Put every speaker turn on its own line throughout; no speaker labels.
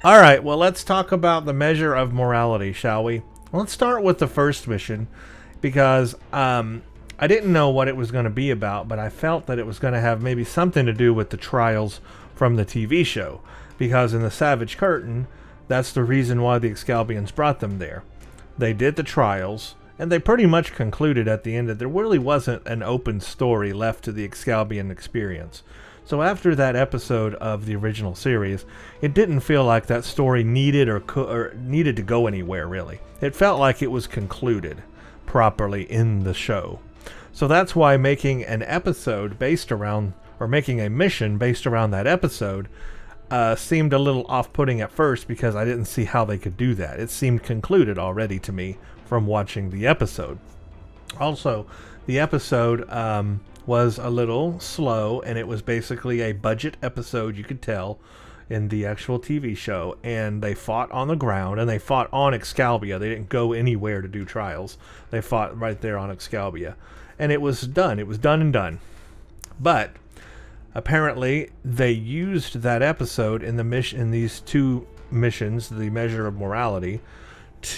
All right, well, let's talk about the measure of morality, shall we? Let's start with the first mission because I didn't know what it was going to be about, but I felt that it was going to have maybe something to do with the trials from the TV show, because in the Savage Curtain, that's the reason why the Excalbians brought them there. They did the trials, and they pretty much concluded at the end that there really wasn't an open story left to the Excalbian experience. So after that episode of the original series, it didn't feel like that story needed or needed to go anywhere, really. It felt like it was concluded properly in the show. So that's why making an episode based around, or making a mission based around that episode, seemed a little off-putting at first because I didn't see how they could do that. It seemed concluded already to me from watching the episode. Also, the episode was a little slow, and it was basically a budget episode, you could tell, in the actual TV show. And they fought on the ground, and they fought on Excalibur. They didn't go anywhere to do trials. They fought right there on Excalibur. And it was done. It was done and done. But apparently, they used that episode in the mission, in these two missions, the measure of morality,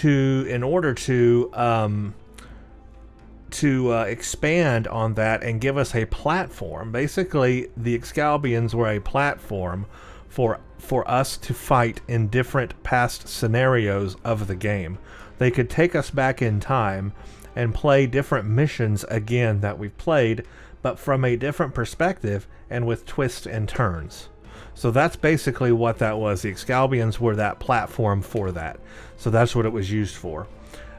in order to expand on that and give us a platform. Basically, the Excalbians were a platform for us to fight in different past scenarios of the game. They could take us back in time and play different missions again that we've played, but from a different perspective and with twists and turns. So that's basically what that was. The Excalbians were that platform for that. So that's what it was used for.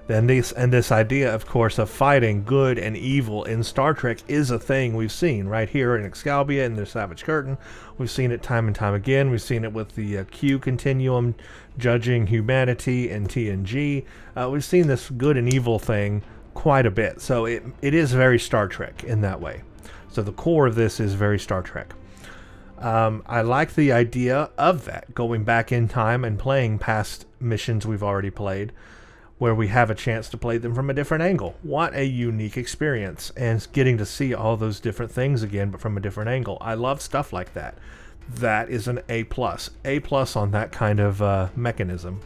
Then this idea, of course, of fighting good and evil in Star Trek is a thing we've seen right here in Excalibur and the Savage Curtain. We've seen it time and time again. We've seen it with the Q continuum judging humanity in TNG. We've seen this good and evil thing quite a bit. So it is very Star Trek in that way. So the core of this is very Star Trek. I like the idea of that, going back in time and playing past missions we've already played, where we have a chance to play them from a different angle. What a unique experience, and getting to see all those different things again, but from a different angle. I love stuff like that. That is an A+. A+ on that kind of mechanism.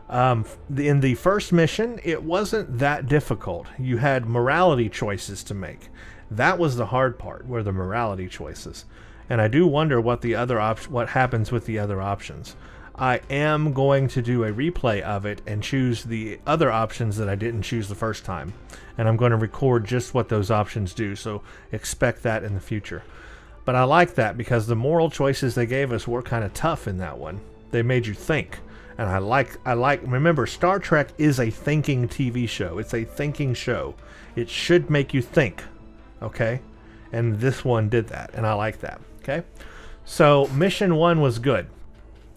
In the first mission, it wasn't that difficult. You had morality choices to make. That was the hard part, were the morality choices. And I do wonder what what happens with the other options. I am going to do a replay of it and choose the other options that I didn't choose the first time. And I'm going to record just what those options do, so expect that in the future. But I like that because the moral choices they gave us were kind of tough in that one. They made you think. And I like, remember, Star Trek is a thinking TV show. It's a thinking show. It should make you think, okay? And this one did that, and I like that, okay? So mission 1 was good.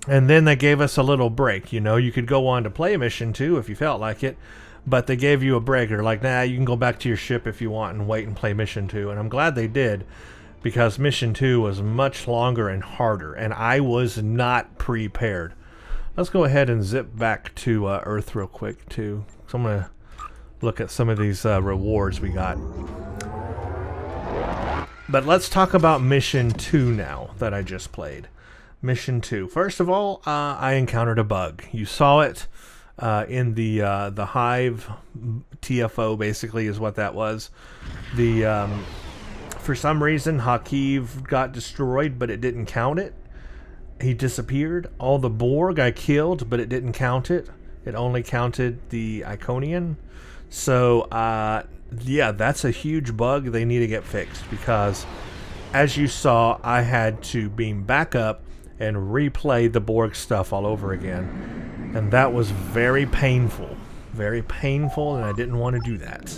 And then they gave us a little break. You know, you could go on to play mission 2 if you felt like it, but they gave you a break. They're like, nah, you can go back to your ship if you want and wait and play mission 2. And I'm glad they did, because mission 2 was much longer and harder, and I was not prepared. Let's go ahead and zip back to Earth real quick, too. So I'm going to look at some of these rewards we got. But let's talk about mission 2 now that I just played. Mission 2. First of all, I encountered a bug. You saw it in the Hive TFO, basically, is what that was. For some reason, Hakiv got destroyed, but it didn't count it. He disappeared. All the Borg I killed, but it didn't count it. It only counted the Iconian. So, yeah, that's a huge bug they need to get fixed, because, as you saw, I had to beam back up and replay the Borg stuff all over again. And that was very painful. Very painful, and I didn't want to do that.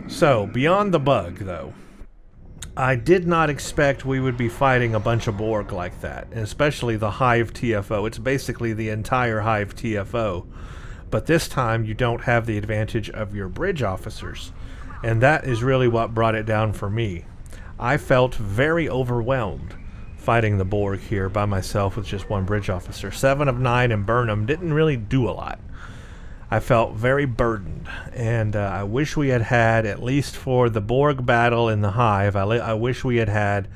So, beyond the bug, though, I did not expect we would be fighting a bunch of Borg like that, and especially the Hive TFO. It's basically the entire Hive TFO. But this time, you don't have the advantage of your bridge officers. And that is really what brought it down for me. I felt very overwhelmed fighting the Borg here by myself with just one bridge officer. 7 of 9 and Burnham didn't really do a lot. I felt very burdened, and I wish we had had, at least for the Borg battle in the Hive, I wish we had had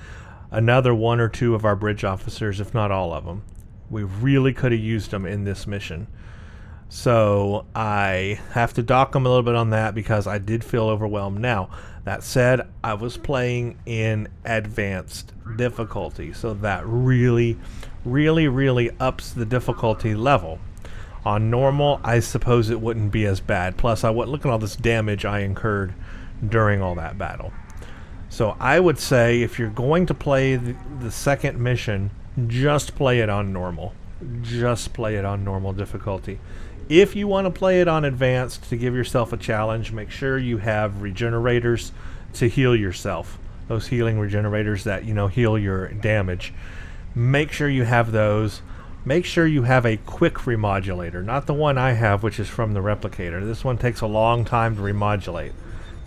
another 1 or 2 of our bridge officers, if not all of them. We really could have used them in this mission. So I have to dock them a little bit on that because I did feel overwhelmed. Now, that said, I was playing in advanced difficulty, so that really ups the difficulty level. On normal, I suppose it wouldn't be as bad. Plus, I wouldn't look at all this damage I incurred during all that battle. So I would say if you're going to play the second mission, just play it on normal. Just play it on normal difficulty. If you want to play it on advanced to give yourself a challenge, make sure you have regenerators to heal yourself. Those healing regenerators that, heal your damage. Make sure you have those. Make sure you have a quick remodulator, not the one I have, which is from the replicator. This one takes a long time to remodulate.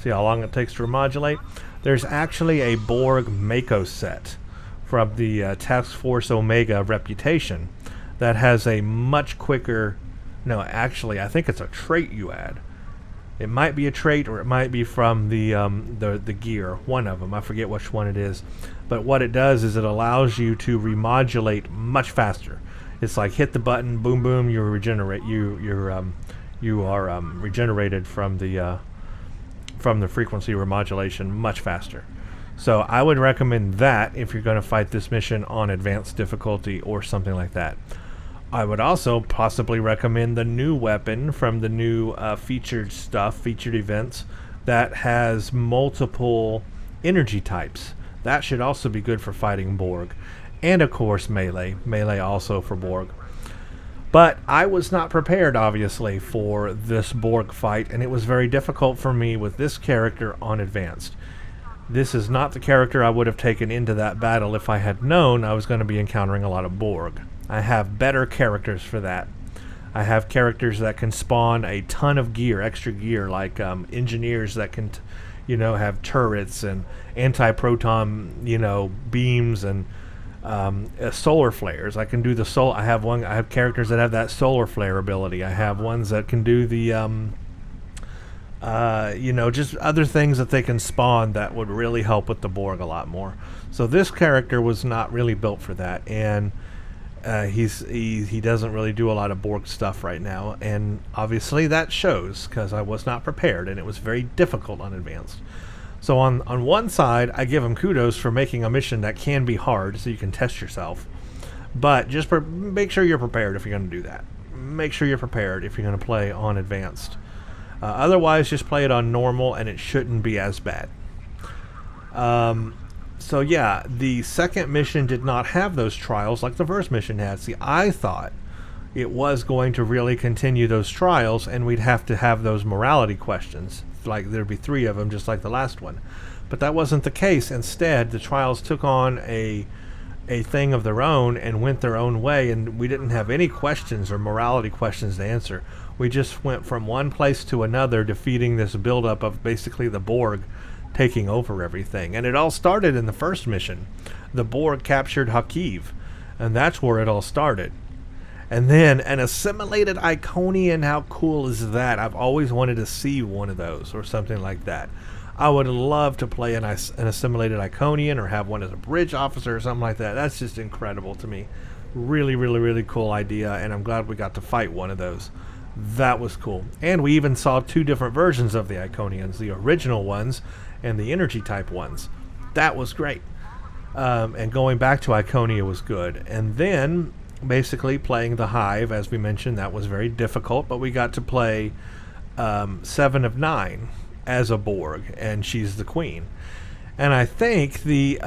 See how long it takes to remodulate? There's actually a Borg Mako set from the Task Force Omega Reputation that has a much quicker... No, actually, I think it's a trait you add. It might be a trait, or it might be from the gear. One of them. I forget which one it is. But what it does is it allows you to remodulate much faster. It's like hit the button, boom, boom, you regenerate. You are regenerated from the frequency remodulation much faster. So I would recommend that if you're going to fight this mission on advanced difficulty or something like that. I would also possibly recommend the new weapon from the new featured events that has multiple energy types. That should also be good for fighting Borg. And of course melee also for Borg. But I was not prepared, obviously, for this Borg fight, and it was very difficult for me with this character on advanced. This is not the character I would have taken into that battle if I had known I was going to be encountering a lot of Borg. I have better characters for that. I have characters that can spawn a ton of gear, extra gear, like engineers that can, have turrets and anti-proton, beams and solar flares. I can do the solar. I have characters that have that solar flare ability. I have ones that can do the, just other things that they can spawn that would really help with the Borg a lot more. So this character was not really built for that, and he doesn't really do a lot of Borg stuff right now, and obviously that shows because I was not prepared and it was very difficult on advanced. So on one side, I give him kudos for making a mission that can be hard so you can test yourself, but just make sure you're prepared if you're going to do that. Make sure you're prepared if you're going to play on advanced. Otherwise, just play it on normal and it shouldn't be as bad. So yeah, the second mission did not have those trials like the first mission had. See, I thought it was going to really continue those trials and we'd have to have those morality questions. Like there'd be 3 of them just like the last one. But that wasn't the case. Instead, the trials took on a thing of their own and went their own way, and we didn't have any questions or morality questions to answer. We just went from one place to another, defeating this buildup of basically the Borg taking over everything. And it all started in the first mission. The Borg captured Hakiv, and that's where it all started. And then an assimilated Iconian, how cool is that? I've always wanted to see one of those or something like that. I would love to play an assimilated Iconian or have one as a bridge officer or something like that. That's just incredible to me. Really cool idea, and I'm glad we got to fight one of those. That was cool. And we even saw 2 different versions of the Iconians, the original ones and the energy type ones. That was great. And going back to Iconia was good. And then basically playing the Hive, as we mentioned, that was very difficult, but we got to play 7 of 9 as a Borg, and she's the queen. And I think the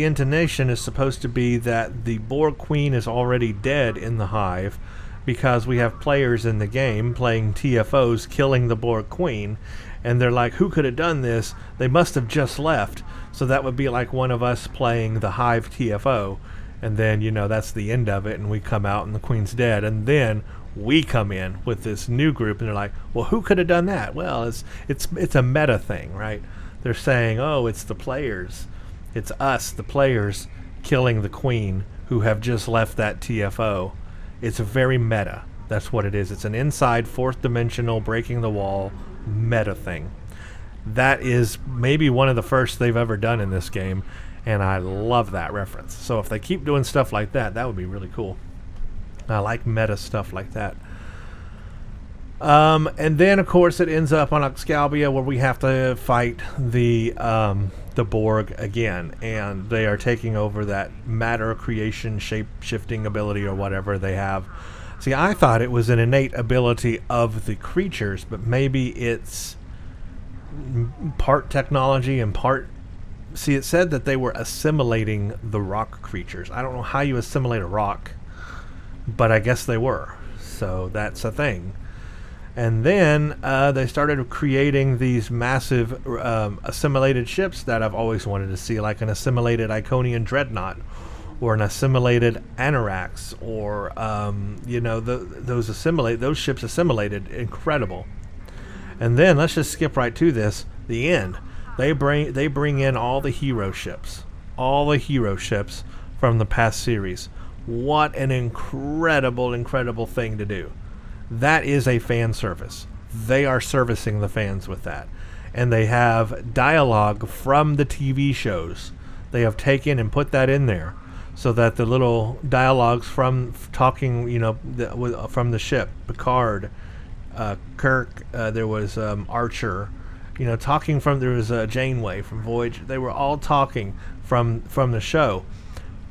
intonation is supposed to be that the Borg queen is already dead in the Hive, because we have players in the game playing TFOs killing the Borg queen, and they're like, who could have done this? They must have just left. So that would be like one of us playing the Hive TFO, and then that's the end of it, and we come out and the queen's dead, and then we come in with this new group, and they're like, well, who could have done that? Well, it's a meta thing, right? They're saying, oh, it's the players, it's us, the players, killing the queen who have just left that TFO. It's a very meta. That's what it is. It's an inside 4th dimensional breaking the wall meta thing. That is maybe one of the first they've ever done in this game, And I love that reference. So if they keep doing stuff like that, that would be really cool. I like meta stuff like that. And then, of course, it ends up on Excalibur where we have to fight the Borg again. And they are taking over that matter creation, shape-shifting ability or whatever they have. See, I thought it was an innate ability of the creatures, but maybe it's part technology and part... See, it said that they were assimilating the rock creatures. I don't know how you assimilate a rock, but I guess they were. So that's a thing. And then they started creating these massive assimilated ships that I've always wanted to see, like an assimilated Iconian Dreadnought, or an assimilated Anorax, or those ships assimilated. Incredible. And then let's just skip right to this. The end. They bring in all the hero ships from the past series. What an incredible thing to do. That is a fan service. They are servicing the fans with that. And they have dialogue from the TV shows. They have taken and put that in there so that the little dialogues from talking, from the ship, Picard, Kirk, there was Archer, talking from, there was Janeway from Voyager. They were all talking from the show.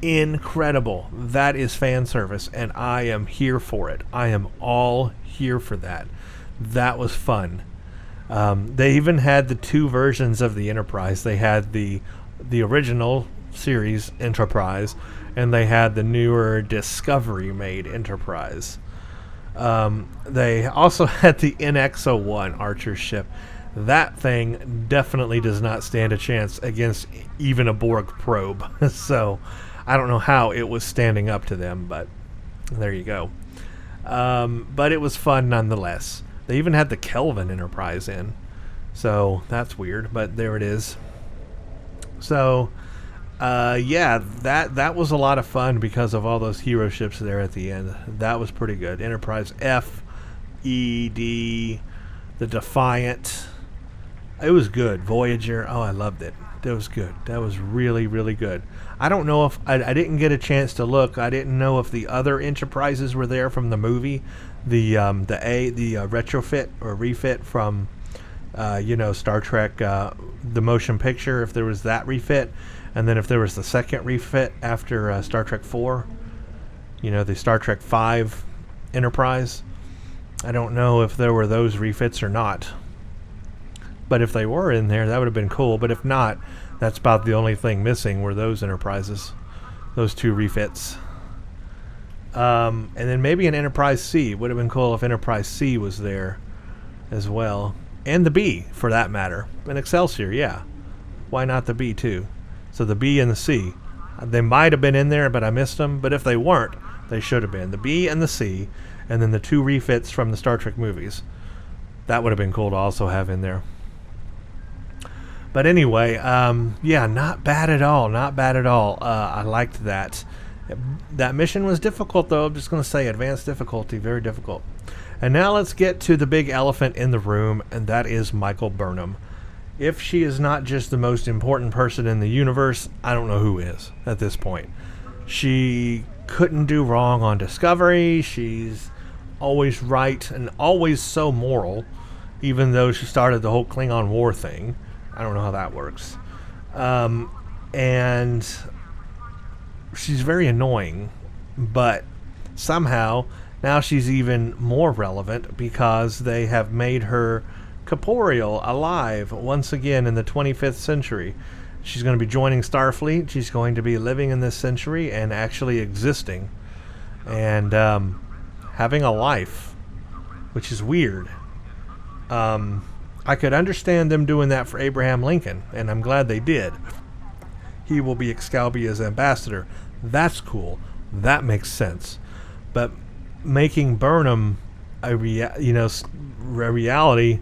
Incredible. That is fan service, and I am here for it. I am all here for that. That was fun. They even had the two versions of the Enterprise. They had the original series Enterprise, and they had the newer Discovery made Enterprise. They also had the NX-01 Archer ship. That thing definitely does not stand a chance against even a Borg probe. So I don't know how it was standing up to them, but there you go. But it was fun nonetheless. They even had the Kelvin Enterprise in. So that's weird, but there it is. So, that was a lot of fun because of all those hero ships there at the end. That was pretty good. Enterprise F, E, D, the Defiant. It was good. Voyager. Oh, I loved it. That was good. That was really, really good. I don't know if... I didn't get a chance to look. I didn't know if the other Enterprises were there from the movie. The retrofit or refit from, Star Trek, the motion picture, if there was that refit. And then if there was the second refit after Star Trek 4, the Star Trek 5 Enterprise. I don't know if there were those refits or not. But if they were in there, that would have been cool. But if not, that's about the only thing missing were those Enterprises, those two refits. And then maybe an Enterprise C. Would have been cool if Enterprise C was there as well. And the B, for that matter. An Excelsior, yeah. Why not the B, too? So the B and the C. They might have been in there, but I missed them. But if they weren't, they should have been. The B and the C, and then the two refits from the Star Trek movies. That would have been cool to also have in there. But anyway, not bad at all. Not bad at all. I liked that. That mission was difficult, though. I'm just going to say advanced difficulty, very difficult. And now let's get to the big elephant in the room, and that is Michael Burnham. If she is not just the most important person in the universe, I don't know who is at this point. She couldn't do wrong on Discovery. She's always right and always so moral, even though she started the whole Klingon War thing. I don't know how that works. And she's very annoying, but somehow now she's even more relevant because they have made her corporeal, alive, once again in the 25th century. She's going to be joining Starfleet. She's going to be living in this century and actually existing and having a life, which is weird. I could understand them doing that for Abraham Lincoln, and I'm glad they did. He will be Excalibur's ambassador. That's cool. That makes sense. But making Burnham a reality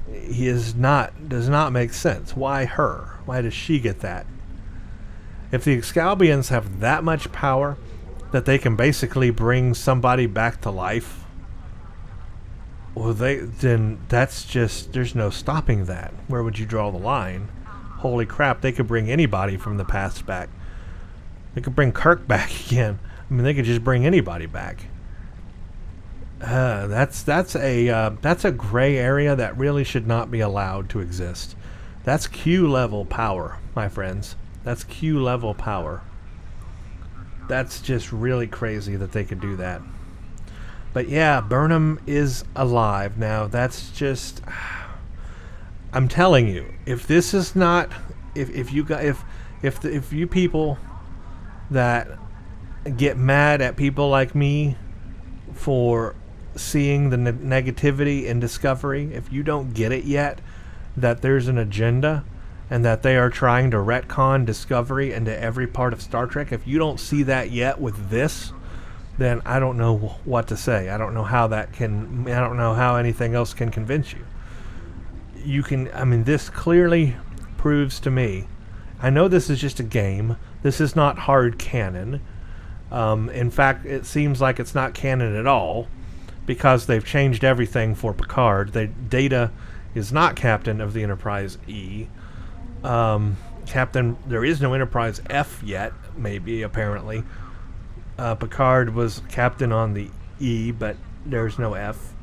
does not make sense. Why her? Why does she get that? If the Excaliburians have that much power that they can basically bring somebody back to life, well, then that's just, there's no stopping that. Where would you draw the line? holy crap, they could bring anybody from the past back. They could bring Kirk back again. I mean, they could just bring anybody back. That's a gray area that really should not be allowed to exist. That's Q level power, my friends. That's Q level power. That's just really crazy that they could do that. But yeah, Burnham is alive now. That's just, I'm telling you, if this is not, if you people that get mad at people like me for seeing the negativity in Discovery, if you don't get it yet, that there's an agenda and that they are trying to retcon Discovery into every part of Star Trek, if you don't see that yet with this, then I don't know what to say. I don't know how anything else can convince you. This clearly proves to me, I know this is just a game. This is not hard canon. In fact, it seems like it's not canon at all, because they've changed everything for Picard. Data is not captain of the Enterprise E. There is no Enterprise F yet, maybe, apparently. Picard was captain on the E, but there's no F.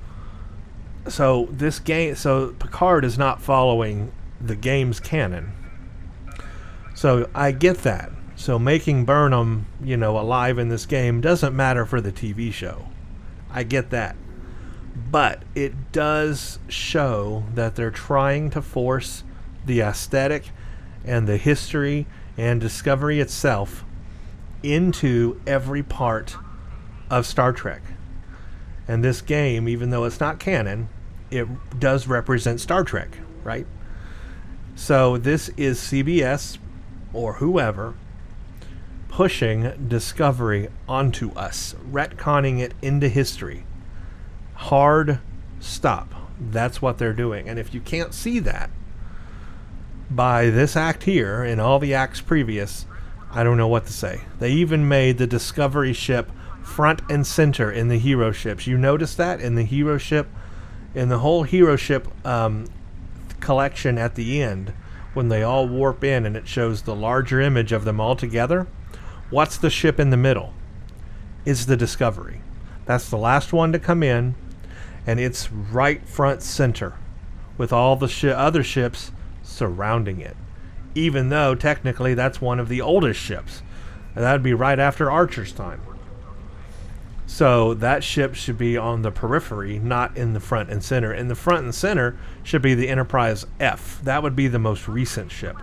So Picard is not following the game's canon. So I get that. So making Burnham, alive in this game doesn't matter for the TV show. I get that. But it does show that they're trying to force the aesthetic and the history and Discovery itself into every part of Star Trek. And this game, even though it's not canon, it does represent Star Trek, right? So this is CBS or whoever pushing Discovery onto us, retconning it into history. Hard stop. That's what they're doing. And if you can't see that by this act here and all the acts previous, I don't know what to say. They even made the Discovery ship front and center in the hero ships. You notice that in the hero ship, in the whole hero ship collection at the end, when they all warp in and it shows the larger image of them all together, what's the ship in the middle? It's the Discovery. That's the last one to come in, and it's right front center with all the other ships surrounding it, even though technically that's one of the oldest ships, and that would be right after Archer's time. So that ship should be on the periphery, not in the front and center. In the front and center should be the Enterprise F. That would be the most recent ship.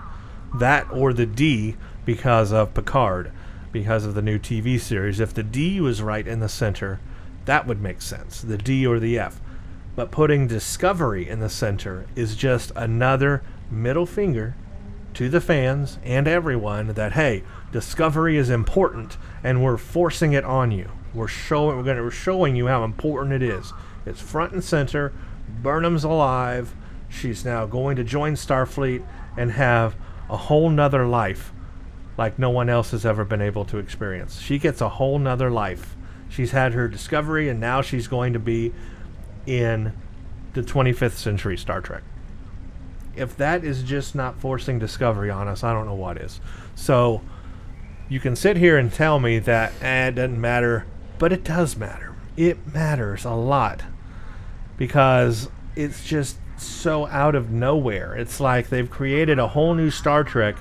That or the D, because of Picard, because of the new TV series. If the D was right in the center, that would make sense, the D or the F. But putting Discovery in the center is just another middle finger to the fans and everyone that, hey, Discovery is important and we're forcing it on you. We're showing you how important it is. It's front and center. Burnham's alive. She's now going to join Starfleet and have a whole nother life like no one else has ever been able to experience. She gets a whole nother life. She's had her Discovery, and now she's going to be in the 25th century Star Trek. If that is just not forcing Discovery on us, I don't know what is. So you can sit here and tell me that it doesn't matter, but it does matter. It matters a lot because it's just so out of nowhere. It's like they've created a whole new Star Trek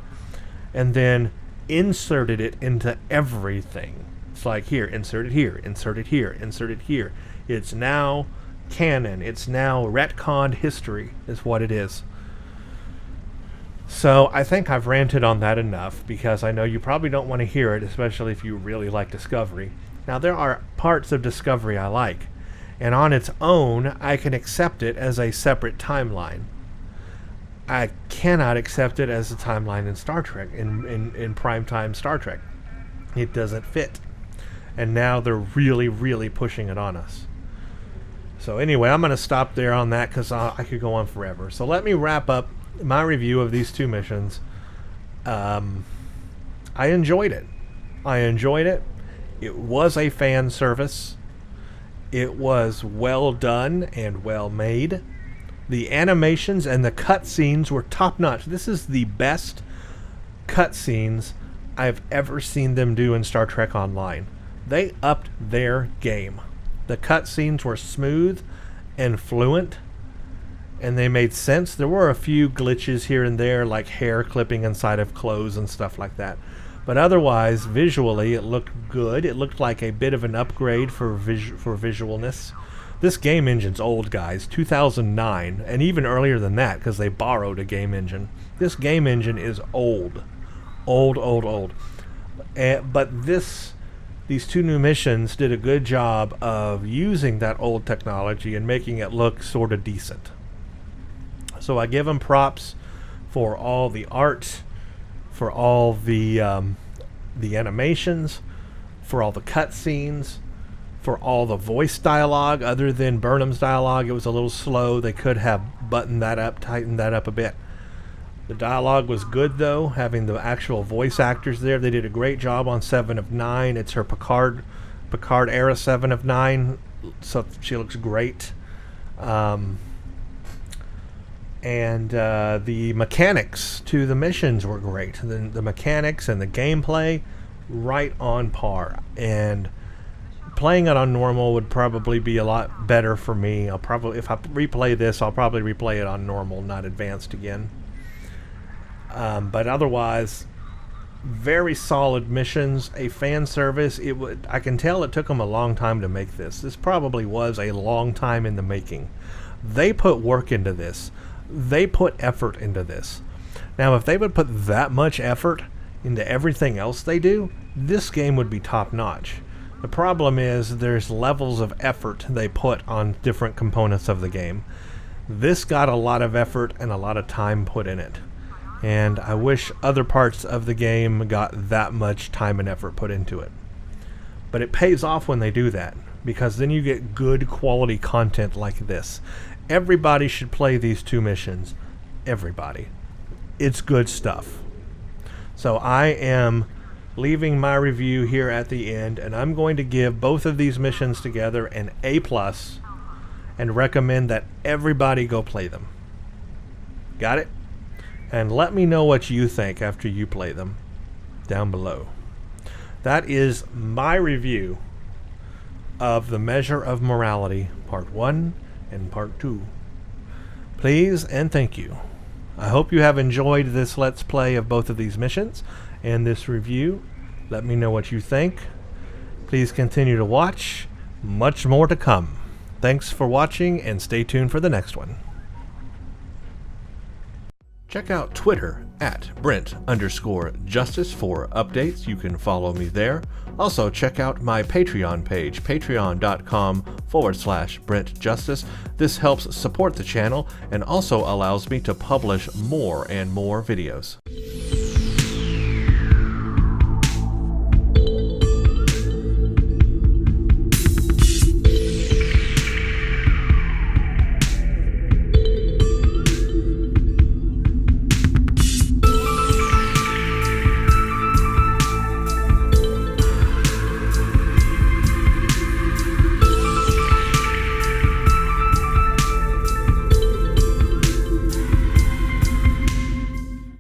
and then inserted it into everything. It's like, here, insert it here, insert it here, insert it here. It's now canon. It's now retconned history is what it is. So I think I've ranted on that enough, because I know you probably don't want to hear it, especially if you really like Discovery. Now, there are parts of Discovery I like, and on its own, I can accept it as a separate timeline. I cannot accept it as a timeline in Star Trek, in primetime Star Trek. It doesn't fit. And now they're really, really pushing it on us. So anyway, I'm going to stop there on that, because I could go on forever. So let me wrap up my review of these two missions. I enjoyed it. It was a fan service. It was well done and well made. The animations and the cutscenes were top notch. This is the best cutscenes I've ever seen them do in Star Trek Online. They upped their game. The cutscenes were smooth and fluent, and they made sense. There were a few glitches here and there, like hair clipping inside of clothes and stuff like that. But otherwise, visually, it looked good. It looked like a bit of an upgrade for visualness. This game engine's old, guys. 2009, and even earlier than that, because they borrowed a game engine. This game engine is old. Old. But these two new missions did a good job of using that old technology and making it look sort of decent. So I give them props for all the art, for all the animations, for all the cutscenes, for all the voice dialogue. Other than Burnham's dialogue, it was a little slow. They could have buttoned that up, tightened that up a bit. The dialogue was good, though, having the actual voice actors there. They did a great job on 7 of 9. It's her Picard era 7 of 9, so she looks great. And the mechanics to the missions were great. The mechanics and the gameplay, right on par. And playing it on normal would probably be a lot better for me. If I replay this, I'll probably replay it on normal, not advanced again. But otherwise, very solid missions. A fan service. I can tell it took them a long time to make this. This probably was a long time in the making. They put work into this. They put effort into this. Now, if they would put that much effort into everything else they do, this game would be top notch. The problem is there's levels of effort they put on different components of the game. This got a lot of effort and a lot of time put in it. And I wish other parts of the game got that much time and effort put into it. But it pays off when they do that, because then you get good quality content like this. Everybody should play these two missions. Everybody. It's good stuff. So I am leaving my review here at the end, and I'm going to give both of these missions together an A+, and recommend that everybody go play them. Got it? And let me know what you think after you play them down below. That is my review of The Measure of Morality, Part 1 and Part 2. Please and thank you. I hope you have enjoyed this Let's Play of both of these missions and this review. Let me know what you think. Please continue to watch. Much more to come. Thanks for watching, and stay tuned for the next one. Check out Twitter at Brent_Justice for updates. You can follow me there. Also, check out my Patreon page, patreon.com/Brent Justice. This helps support the channel and also allows me to publish more and more videos.